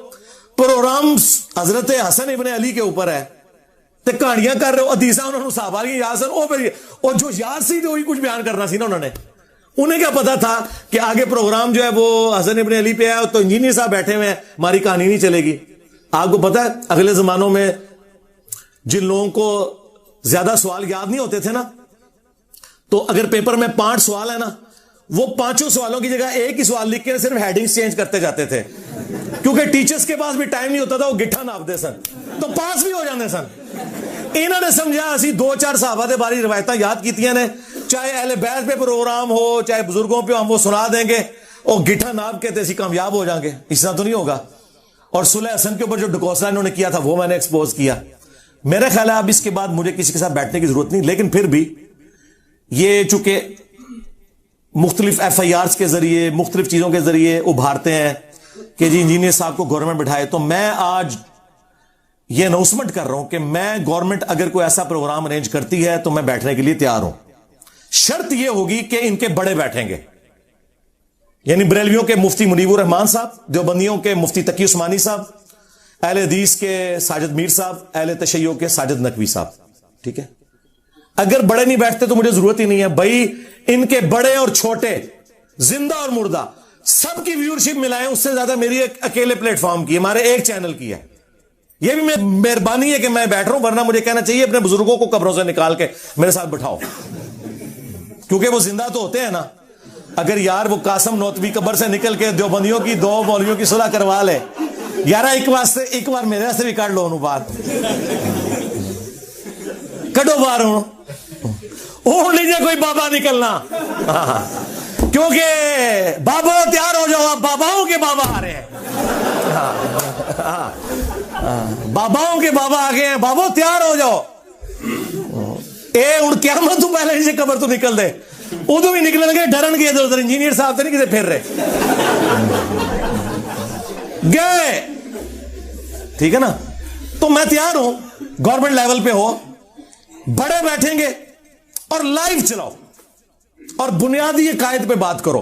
پروگرام حضرت حسن ابن علی کے اوپر ہے تے کہانیاں کر رہے ہو. حدیثاں انہوں نے صحابہ کی یاد سن, وہ جو یاد سی وہی کچھ بیان کرنا سی نا انہوں نے. انہیں کیا پتا تھا کہ آگے پروگرام جو ہے وہ حسن ابن علی پہ ہے تو انجینئر صاحب بیٹھے ہوئے ہیں, ہماری کہانی نہیں چلے گی. آپ کو پتا ہے اگلے زمانوں میں جن لوگوں کو زیادہ سوال یاد نہیں ہوتے تھے نا, تو اگر پیپر میں 5 سوال ہے نا, وہ 5 سوالوں کی جگہ ایک ہی سوال لکھ کے صرف ہیڈنگز چینج کرتے جاتے تھے, کیونکہ ٹیچرز کے پاس بھی ٹائم نہیں ہوتا تھا, وہ گٹھا ناپتے سن تو پاس بھی ہو جاتے سن. انہوں نے سمجھا اسی 2-4 صحابہ دے باری روایتاں یاد کیتیاں نے, چاہے اہل بیت پہ پروگرام ہو چاہے بزرگوں پہ, ہم وہ سنا دیں گے, اور گٹھا ناپ کے اسی کامیاب ہو جائیں گے. اس طرح تو نہیں ہوگا. اور صلح حسن کے اوپر جو ڈکوسلا انہوں نے کیا تھا وہ میں نے ایکسپوز کیا. میرا خیال ہے اب اس کے بعد مجھے کسی کے ساتھ بیٹھنے کی ضرورت نہیں. لیکن پھر بھی یہ چونکہ مختلف ایف آئی آرز کے ذریعے مختلف چیزوں کے ذریعے ابھارتے ہیں کہ جی انجینئر صاحب کو گورنمنٹ بٹھائے, تو میں آج یہ اناؤنسمنٹ کر رہا ہوں کہ میں گورنمنٹ اگر کوئی ایسا پروگرام ارینج کرتی ہے تو میں بیٹھنے کے لیے تیار ہوں. شرط یہ ہوگی کہ ان کے بڑے بیٹھیں گے, یعنی بریلویوں کے مفتی منیب الرحمان صاحب, دیوبندیوں کے مفتی تقی عثمانی صاحب, اہل حدیث کے ساجد میر صاحب, اہل تشیع کے ساجد نقوی صاحب. ٹھیک ہے, اگر بڑے نہیں بیٹھتے تو مجھے ضرورت ہی نہیں ہے بھائی. ان کے بڑے اور چھوٹے, زندہ اور مردہ, سب کی ویورشپ ملائیں, اس سے زیادہ میری ایک اکیلے پلیٹ فارم کی, ہمارے ایک چینل کی ہے. یہ بھی مہربانی ہے کہ میں بیٹھ رہا ہوں, ورنہ مجھے کہنا چاہیے اپنے بزرگوں کو قبروں سے نکال کے میرے ساتھ بٹھاؤ, کیونکہ وہ زندہ تو ہوتے ہیں نا. اگر یار وہ قاسم نوتوی قبر سے نکل کے دیوبندیوں کی 2 مولویوں کی صلح کروا لے, یار ایک بار میرے سے بھی کاٹ لو انہوں بات, کٹو بار اون لیجیے کوئی بابا نکلنا, کیونکہ بابا تیار ہو جاؤ, باباؤں کے بابا آ رہے ہیں, باباؤں کے بابا آ گئے ہیں, بابا تیار ہو جاؤ. اے قیامت تو پہلے سے قبر تو نکل دے, ادو بھی نکلنے لگے ڈرن گئے ادھر ادھر, انجینئر صاحب تو نہیں کسی پھر رہے گئے. ٹھیک ہے نا, تو میں تیار ہوں, گورنمنٹ لیول پہ ہو, بڑے بیٹھیں گے اور لائیو چلاؤ اور بنیادی قائد پہ بات کرو.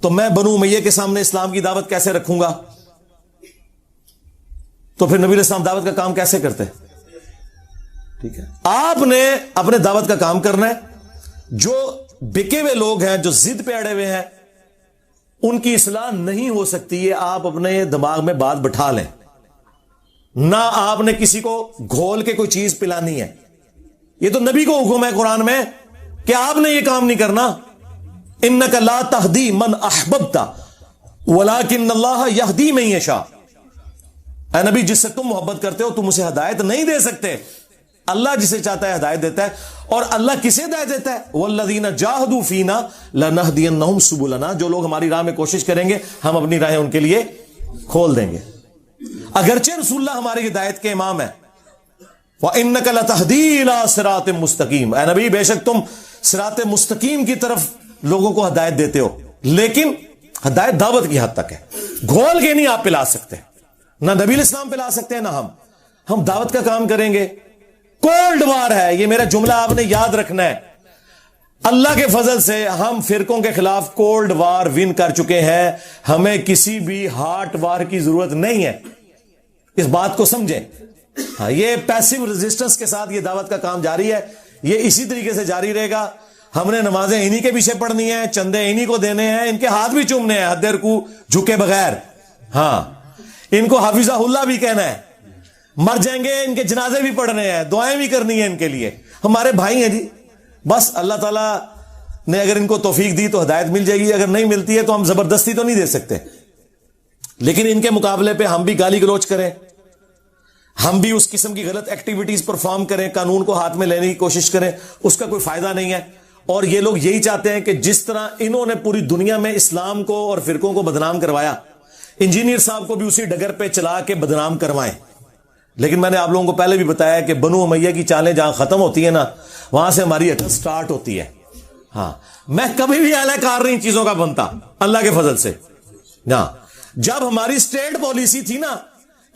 تو میں بنو امیہ کے سامنے اسلام کی دعوت کیسے رکھوں گا؟ تو پھر نبی علیہ السلام دعوت کا کام کیسے کرتے؟ ٹھیک ہے، آپ نے اپنے دعوت کا کام کرنا ہے. جو بکے ہوئے لوگ ہیں، جو ضد پہ اڑے ہوئے ہیں، ان کی اصلاح نہیں ہو سکتی ہے. آپ اپنے دماغ میں بات بٹھا لیں. نہ آپ نے کسی کو گھول کے کوئی چیز پلانی ہے. یہ تو نبی کو حکم ہے قرآن میں کہ آپ نے یہ کام نہیں کرنا. انک لا تہدی من احببت ولکن اللہ یہدی من یشاء. اے نبی، جس سے تم محبت کرتے ہو تم اسے ہدایت نہیں دے سکتے. اللہ جسے چاہتا ہے ہدایت دیتا ہے. اور اللہ کسے ہدایت دیتا ہے؟ والذین جاہدوا فینا لنہدینہم سبلنا. جو لوگ ہماری راہ میں کوشش کریں گے ہم اپنی راہیں ان کے لیے کھول دیں گے. اگرچہ رسول اللہ ہماری ہدایت کے امام ہے. وَإِنَّكَ لَتَهْدِي إِلَىٰ صِرَاطٍ مُسْتَقِيمٍ. اے نبی، بے شک تم صراط مستقیم کی طرف لوگوں کو ہدایت دیتے ہو، لیکن ہدایت دعوت کی حد تک ہے. گھول کے نہیں آپ پلا سکتے. نہ نبی علیہ السلام پلا سکتے ہیں، نہ ہم دعوت کا کام کریں گے. کولڈ وار ہے یہ، میرا جملہ آپ نے یاد رکھنا ہے. اللہ کے فضل سے ہم فرقوں کے خلاف کولڈ وار ون کر چکے ہیں. ہمیں کسی بھی ہاٹ وار کی ضرورت نہیں ہے. اس بات کو سمجھیں. ہاں، یہ پیسو ریزسٹنس کے ساتھ یہ دعوت کا کام جاری ہے. یہ اسی طریقے سے جاری رہے گا. ہم نے نمازیں انہی کے پیچھے پڑھنی ہیں، چندے انہی کو دینے ہیں، ان کے ہاتھ بھی چومنے ہیں حد رکوع جھکے بغیر. ہاں، ان کو حافظہ اللہ بھی کہنا ہے. مر جائیں گے ان کے جنازے بھی پڑھنے ہیں، دعائیں بھی کرنی ہیں ان کے لیے. ہمارے بھائی ہیں جی. بس اللہ تعالیٰ نے اگر ان کو توفیق دی تو ہدایت مل جائے گی. اگر نہیں ملتی ہے تو ہم زبردستی تو نہیں دے سکتے. لیکن ان کے مقابلے پہ ہم بھی گالی گلوچ کریں، ہم بھی اس قسم کی غلط ایکٹیویٹیز پرفارم کریں، قانون کو ہاتھ میں لینے کی کوشش کریں، اس کا کوئی فائدہ نہیں ہے. اور یہ لوگ یہی چاہتے ہیں کہ جس طرح انہوں نے پوری دنیا میں اسلام کو اور فرقوں کو بدنام کروایا، انجینئر صاحب کو بھی اسی ڈگر پہ چلا کے بدنام کروائیں. لیکن میں نے آپ لوگوں کو پہلے بھی بتایا کہ بنو امیہ کی چالیں جہاں ختم ہوتی ہیں نا، وہاں سے ہماری اٹل سٹارٹ ہوتی ہے. ہاں، میں کبھی بھی اعلی کار نہیں چیزوں کا بنتا اللہ کے فضل سے. ہاں، جب ہماری اسٹیٹ پالیسی تھی نا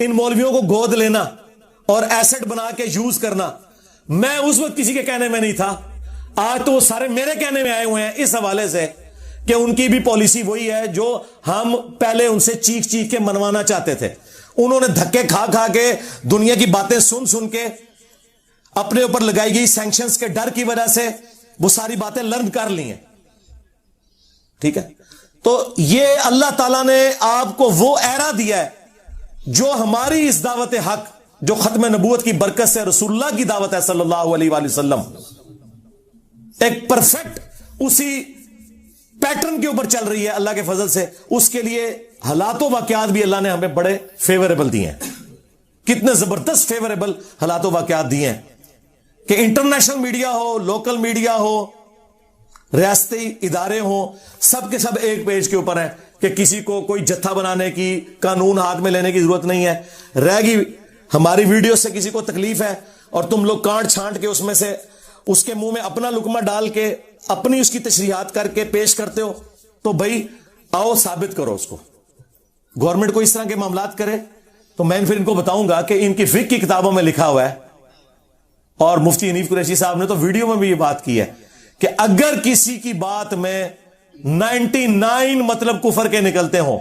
ان مولویوں کو گود لینا اور ایسٹ بنا کے یوز کرنا، میں اس وقت کسی کے کہنے میں نہیں تھا. آج تو وہ سارے میرے کہنے میں آئے ہوئے ہیں اس حوالے سے کہ ان کی بھی پالیسی وہی ہے جو ہم پہلے ان سے چیخ چیخ کے منوانا چاہتے تھے. انہوں نے دھکے کھا کھا کے، دنیا کی باتیں سن سن کے، اپنے اوپر لگائی گئی سینکشنز کے ڈر کی وجہ سے وہ ساری باتیں لرن کر لی ہیں. ٹھیک ہے، تو یہ اللہ تعالیٰ نے آپ کو وہ ایرا دیا ہے جو ہماری اس دعوت حق، جو ختم نبوت کی برکت سے رسول اللہ کی دعوت ہے صلی اللہ علیہ وآلہ وسلم، ایک پرفیکٹ اسی پیٹرن کے اوپر چل رہی ہے اللہ کے فضل سے. اس کے لیے حالات و واقعات بھی اللہ نے ہمیں بڑے فیوریبل دیے ہیں. کتنے زبردست فیوریبل حالات و واقعات دیے ہیں کہ انٹرنیشنل میڈیا ہو، لوکل میڈیا ہو، ریاستی ادارے ہوں، سب کے سب ایک پیج کے اوپر ہیں کہ کسی کو کوئی جتھا بنانے کی، قانون ہاتھ میں لینے کی ضرورت نہیں ہے. رہ گی ہماری ویڈیو سے کسی کو تکلیف ہے اور تم لوگ کانٹ چھانٹ کے اس میں سے اس کے منہ میں اپنا لقمہ ڈال کے اپنی اس کی تشریحات کر کے پیش کرتے ہو، تو بھائی آؤ ثابت کرو اس کو. گورنمنٹ کو اس طرح کے معاملات کرے تو میں پھر ان کو بتاؤں گا کہ ان کی فقہ کی کتابوں میں لکھا ہوا ہے، اور مفتی حنیف قریشی صاحب نے تو ویڈیو میں بھی یہ بات کی ہے کہ اگر کسی کی بات میں 99 مطلب کفر کے نکلتے ہوں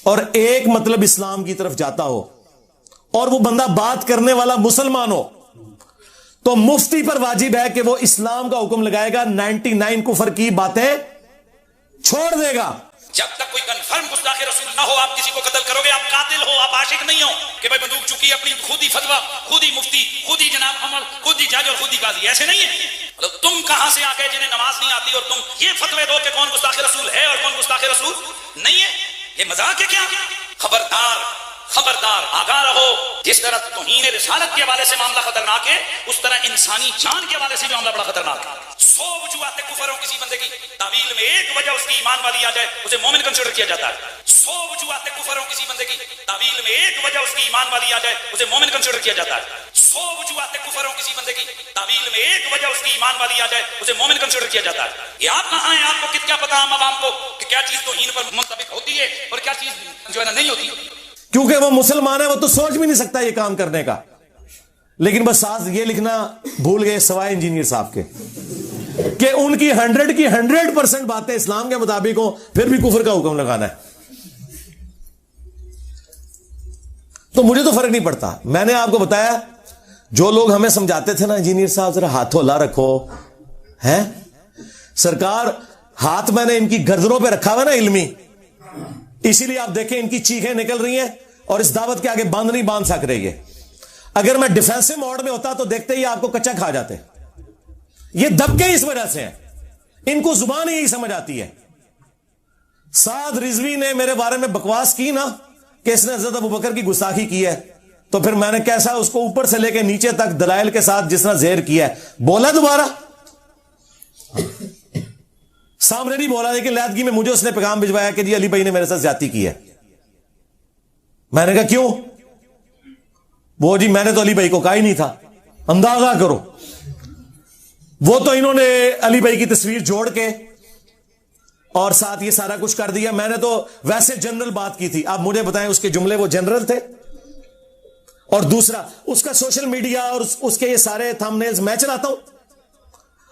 اور ایک مطلب اسلام کی طرف جاتا ہو اور وہ بندہ بات کرنے والا مسلمان ہو، تو مفتی پر واجب ہے کہ وہ اسلام کا حکم لگائے گا، 99 کفر کی باتیں چھوڑ دے گا. جب تک کوئی کنفرم گستاخ رسول نہ ہو آپ کسی کو قتل کرو گے. آپ قاتل ہو، آپ عاشق نہیں ہو کہ بھائی بندوق چکی اپنی خود ہی فتویٰ، خود ہی مفتی، خود ہی جناب عمر، خود ہی جج اور خود ہی قاضی. ایسے نہیں ہے. مطلب تم کہاں سے آ گئے جنہیں نماز نہیں آتی اور تم یہ فتوے دو کہ کون گستاخ رسول ہے اور کون گستاخ رسول نہیں ہے؟ یہ مذاق ہے کیا؟ خبردار خبردار، آگاہ رہو. جس طرح توہین رسالت کے حوالے سے معاملہ خطرناک ہے، اس طرح انسانی جان کے حوالے سے بھی معاملہ بڑا خطرناک ہے. 100 وجوہات کفر ہو کسی بندے کی، تعویل میں ایک وجہ اس کی ایمان والی آ جائے اسے مومن کنسیڈر کیا جاتا ہے. 100 وجوہات کفر ہو کسی بندے کی، تعویل میں ایک وجہ اس کی ایمان والی آ جائے اسے مومن کنسیڈر کیا جاتا ہے. 100 وجوہات کفر ہو کسی بندے کی، تعویل میں ایک وجہ اس کی ایمان والی آ جائے اسے مومن کنسیڈر کیا جاتا ہے. یہ آپ کہاں ہیں؟ آپ کو کیا پتا عام عوام کو کہ کیا چیز توہین پر منطبق ہوتی ہے اور کیا چیز جو ہے نا نہیں ہوتی. کیونکہ وہ مسلمان ہے، وہ تو سوچ بھی نہیں سکتا یہ کام کرنے کا. لیکن بس ساتھ یہ لکھنا بھول گئے سوائے انجینئر صاحب کے. کہ ان کی 100% باتیں اسلام کے مطابق ہوں پھر بھی کفر کا حکم لگانا ہے. تو مجھے تو فرق نہیں پڑتا. میں نے آپ کو بتایا جو لوگ ہمیں سمجھاتے تھے نا انجینئر صاحب ذرا ہاتھوں لا رکھو ہیں, سرکار ہاتھ میں نے ان کی گردنوں پہ رکھا ہوا نا علمی, اسی لیے آپ دیکھیں ان کی چیخیں نکل رہی ہیں اور اس دعوت کے آگے بند نہیں باندھ سک رہی ہے. اگر میں ڈیفینسو موڈ میں ہوتا تو دیکھتے ہی آپ کو کچا کھا جاتے. یہ دبکے اس وجہ سے ہیں, ان کو زبان ہی یہی سمجھ آتی ہے. سعد رضوی نے میرے بارے میں بکواس کی نا کہ اس نے حضرت ابوبکر کی گستاخی کی ہے, تو پھر میں نے کیسا اس کو اوپر سے لے کے نیچے تک دلائل کے ساتھ جس طرح زہر کیا ہے, بولا دوبارہ سامنے نہیں بولا, لیکن لیدگی میں مجھے اس نے پیغام بھجوایا کہ جی علی بھائی نے میرے ساتھ زیادتی کی ہے. میں نے کہا کیوں؟ وہ جی میں نے تو علی بھائی کو کہا ہی نہیں تھا. اندازہ کرو, وہ تو انہوں نے علی بھائی کی تصویر جوڑ کے اور ساتھ یہ سارا کچھ کر دیا. میں نے تو ویسے جنرل بات کی تھی. آپ مجھے بتائیں اس کے جملے وہ جنرل تھے؟ اور دوسرا اس کا سوشل میڈیا اور اس کے یہ سارے تھم نیلز میں چلاتا ہوں,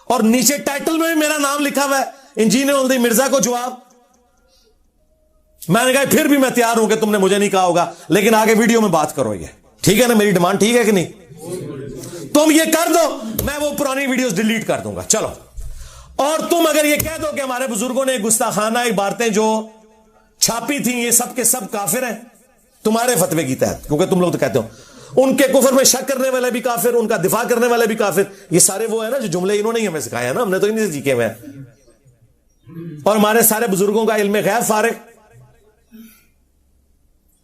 اور نیچے ٹائٹل میں بھی میرا نام لکھا ہوا ہے انجینئر الدی مرزا کو جواب. میں نے کہا پھر بھی میں تیار ہوں کہ تم نے مجھے نہیں کہا ہوگا, لیکن آگے ویڈیو میں بات کرو. یہ ٹھیک ہے نا, میری ڈیمانڈ ٹھیک ہے کہ نہیں؟ تم یہ کر دو, میں وہ پرانی ویڈیوز ڈیلیٹ کر دوں گا. چلو, اور تم اگر یہ کہہ دو کہ ہمارے بزرگوں نے گستاخانہ عبارتیں جو چھاپی تھیں یہ سب کے سب کافر ہیں تمہارے فتوے کی تحت, کیونکہ تم لوگ تو کہتے ہو ان کے کفر میں شک کرنے والے بھی کافر, ان کا دفاع کرنے والے بھی کافر. یہ سارے وہ ہیں نا جو جملے انہوں نے ہمیں سکھایا نا, ہم نے تو انہیں سے سیکھے ہوئے ہیں. اور ہمارے سارے بزرگوں کا علم غیب فارغ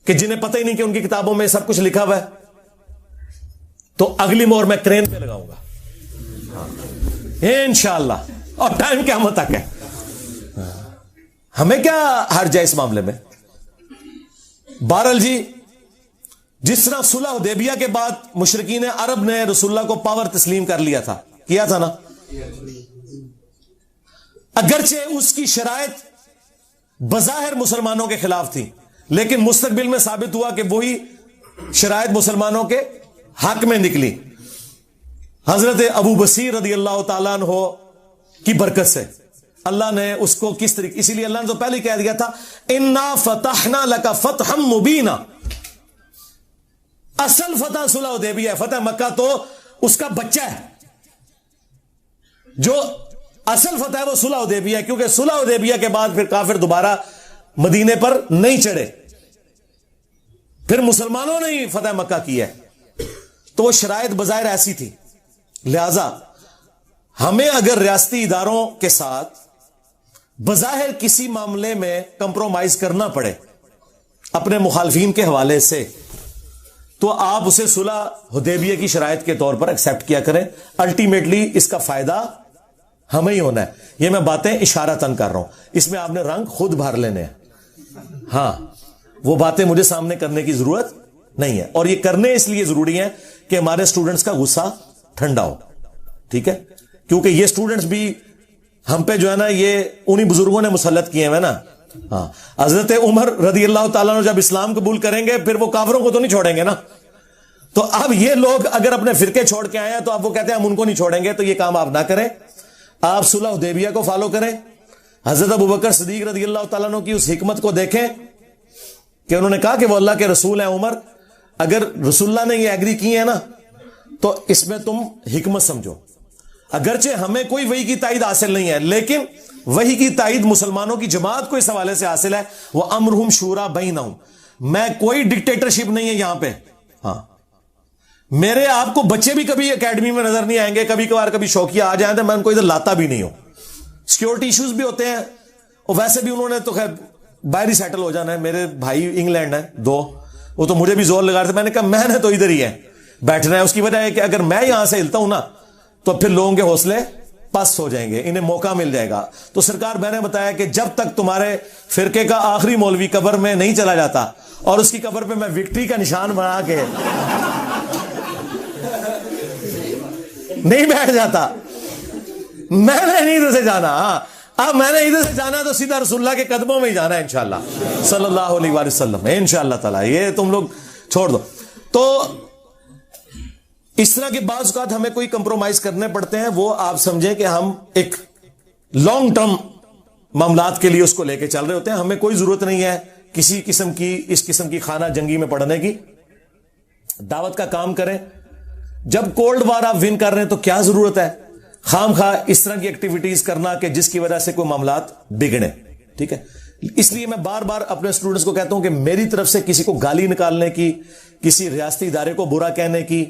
کہ جنہیں پتہ ہی نہیں کہ ان کی کتابوں میں سب کچھ لکھا ہوا ہے. تو اگلی مہر میں کرین پہ لگاؤں گا انشاءاللہ, اور ٹائم قیامت تک ہے. ہمیں کیا حرج ہے اس معاملے میں؟ بہرحال جی, جس طرح صلح حدیبیہ کے بعد مشرکین عرب نے رسول اللہ کو پاور تسلیم کر لیا تھا, کیا تھا نا, اگرچہ اس کی شرائط بظاہر مسلمانوں کے خلاف تھی, لیکن مستقبل میں ثابت ہوا کہ وہی شرائط مسلمانوں کے حق میں نکلی. حضرت ابو بصیر رضی اللہ تعالیٰ عنہ کی برکت سے اللہ نے اس کو کس طریقے, اسی لیے اللہ نے تو پہلے کہہ دیا تھا انا فتحنا لک فتحا مبینا. اصل فتح صلح حدیبیہ ہے, فتح مکہ تو اس کا بچہ ہے. جو اصل فتح ہے وہ صلح حدیبیہ ہے, کیونکہ صلح حدیبیہ کے بعد پھر کافر دوبارہ مدینے پر نہیں چڑھے, پھر مسلمانوں نے ہی فتح مکہ کیا ہے. تو وہ شرائط بظاہر ایسی تھی, لہذا ہمیں اگر ریاستی اداروں کے ساتھ بظاہر کسی معاملے میں کمپرومائز کرنا پڑے اپنے مخالفین کے حوالے سے, تو آپ اسے صلح حدیبیہ کی شرائط کے طور پر ایکسپٹ کیا کریں. الٹیمیٹلی اس کا فائدہ ہمیں ہی ہونا ہے. یہ میں باتیں اشارتاً کر رہا ہوں, اس میں آپ نے رنگ خود بھر لینے ہیں. ہاں, وہ باتیں مجھے سامنے کرنے کی ضرورت نہیں ہے, اور یہ کرنے اس لیے ضروری ہیں کہ ہمارے اسٹوڈنٹس کا غصہ ٹھنڈا ہو. ٹھیک ہے, کیونکہ یہ اسٹوڈنٹس بھی ہم پہ جو ہے نا یہ انہی بزرگوں نے مسلط کیے ہیں نا. ہاں, حضرت عمر رضی اللہ تعالیٰ عنہ جب اسلام قبول کریں گے پھر وہ کافروں کو تو نہیں چھوڑیں گے نا. تو اب یہ لوگ اگر اپنے فرقے چھوڑ کے آئے ہیں تو اب وہ کہتے ہیں ہم ان کو نہیں چھوڑیں گے, تو یہ کام آپ نہ کریں. آپ صلح حدیبیہ کو فالو کریں. حضرت ابوبکر صدیق رضی اللہ تعالیٰ عنہ کی اس حکمت کو دیکھیں کہ انہوں نے کہا کہ وہ اللہ کے رسول ہیں. عمر, اگر رسول اللہ نے یہ ایگری کی ہے نا تو اس میں تم حکمت سمجھو. اگرچہ ہمیں کوئی وحی کی تائید حاصل نہیں ہے, لیکن وحی کی تائید مسلمانوں کی جماعت کو اس حوالے سے حاصل ہے, وہ امرہم شورا بینہم. میں کوئی ڈکٹیٹرشپ نہیں ہے یہاں پہ. ہاں, میرے آپ کو بچے بھی کبھی اکیڈمی میں نظر نہیں آئیں گے, کبھی کبھار کبھی شوقیہ آ جائیں تو میں ان کو ادھر لاتا بھی نہیں ہوں. سیکیورٹی ایشوز بھی ہوتے ہیں, اور ویسے بھی انہوں نے تو خیر باہر ہی سیٹل ہو جانا ہے. میرے بھائی انگلینڈ ہیں دو, وہ تو مجھے بھی زور لگا رہے تھے. میں نے کہا میں نے تو ادھر ہی ہے بیٹھنا ہے. اس کی وجہ ہے کہ اگر میں یہاں سے ہلتا ہوں نا تو پھر لوگوں کے حوصلے پست ہو جائیں گے, انہیں موقع مل جائے گا. تو سرکار میں نے بتایا کہ جب تک تمہارے فرقے کا آخری مولوی قبر میں نہیں چلا جاتا اور اس کی قبر پہ میں وکٹری کا نشان بنا کے نہیں بیٹھ جاتا, میں نے نہیں ادھر سے جانا. اب میں نے ادھر سے جانا تو سیدھا رسول اللہ کے قدموں میں ہی جانا ہے انشاءاللہ صلی اللہ علیہ وآلہ وسلم, انشاءاللہ تعالی. یہ تم لوگ چھوڑ دو. تو اس طرح کے بعض اوقات ہمیں کوئی کمپرومائز کرنے پڑتے ہیں، وہ آپ سمجھیں کہ ہم ایک لانگ ٹرم معاملات کے لیے اس کو لے کے چل رہے ہوتے ہیں. ہمیں کوئی ضرورت نہیں ہے کسی قسم کی اس قسم کی خانہ جنگی میں پڑنے کی. دعوت کا کام کریں. جب کولڈ وار آپ ون کر رہے ہیں تو کیا ضرورت ہے خام خواہ اس طرح کی ایکٹیویٹیز کرنا کہ جس کی وجہ سے کوئی معاملات بگڑے. ٹھیک ہے، اس لیے میں بار بار اپنے اسٹوڈنٹس کو کہتا ہوں کہ میری طرف سے کسی کو گالی نکالنے کی، کسی ریاستی ادارے کو برا کہنے کی،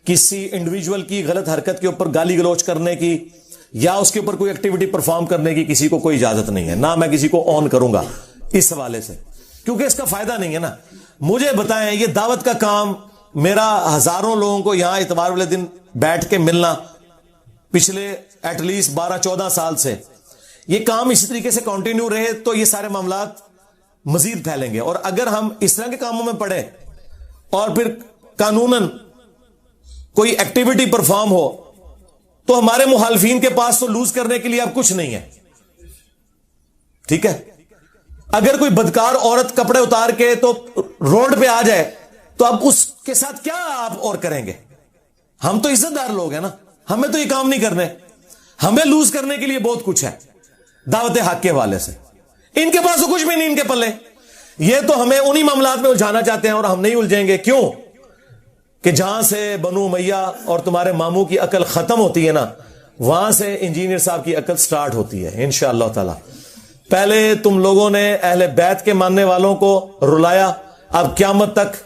کسی انڈیویجول کی غلط حرکت کے اوپر گالی گلوچ کرنے کی، یا اس کے اوپر کوئی ایکٹیویٹی پرفارم کرنے کی کسی کو کوئی اجازت نہیں ہے. نہ میں کسی کو آن کروں گا اس حوالے سے، کیونکہ اس کا فائدہ نہیں ہے نا. مجھے بتائیں، یہ دعوت کا کام میرا ہزاروں لوگوں کو یہاں اتوار والے دن بیٹھ کے ملنا پچھلے ایٹ لیسٹ 12-14 سال سے، یہ کام اسی طریقے سے کنٹینیو رہے تو یہ سارے معاملات مزید پھیلیں گے. اور اگر ہم اس طرح کے کاموں میں پڑے اور پھر قانوناً کوئی ایکٹیویٹی پرفارم ہو تو ہمارے مخالفین کے پاس تو لوز کرنے کے لیے اب کچھ نہیں ہے. ٹھیک ہے، اگر کوئی بدکار عورت کپڑے اتار کے تو روڈ پہ آ جائے تو اب اس کے ساتھ کیا آپ اور کریں گے؟ ہم تو عزت دار لوگ ہیں نا، ہمیں تو یہ کام نہیں کرنے. ہمیں لوز کرنے کے لیے بہت کچھ ہے دعوت حق کے حوالے سے. ان کے پاس تو کچھ بھی نہیں، ان کے پلے. یہ تو ہمیں انہی معاملات میں الجھانا چاہتے ہیں اور ہم نہیں الجھیں گے. کیوں کہ جہاں سے بنو امیہ اور تمہارے ماموں کی عقل ختم ہوتی ہے نا، وہاں سے انجینئر صاحب کی عقل سٹارٹ ہوتی ہے انشاءاللہ تعالی. پہلے تم لوگوں نے اہل بیت کے ماننے والوں کو رلایا، اب قیامت تک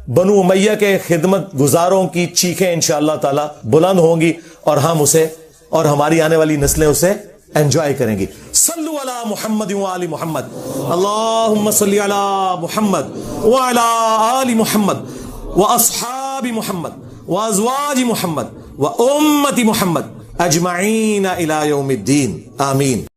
بنو امیہ کے خدمت گزاروں کی چیخیں انشاءاللہ تعالی بلند ہوں گی اور ہم اسے اور ہماری آنے والی نسلیں اسے انجوائے کریں گی. صلو علی محمد وآل محمد، اللہم صلی علی محمد وعلی آل محمد واصحاب محمد وازواج محمد وامت محمد اجمعین الی یوم الدین. آمین.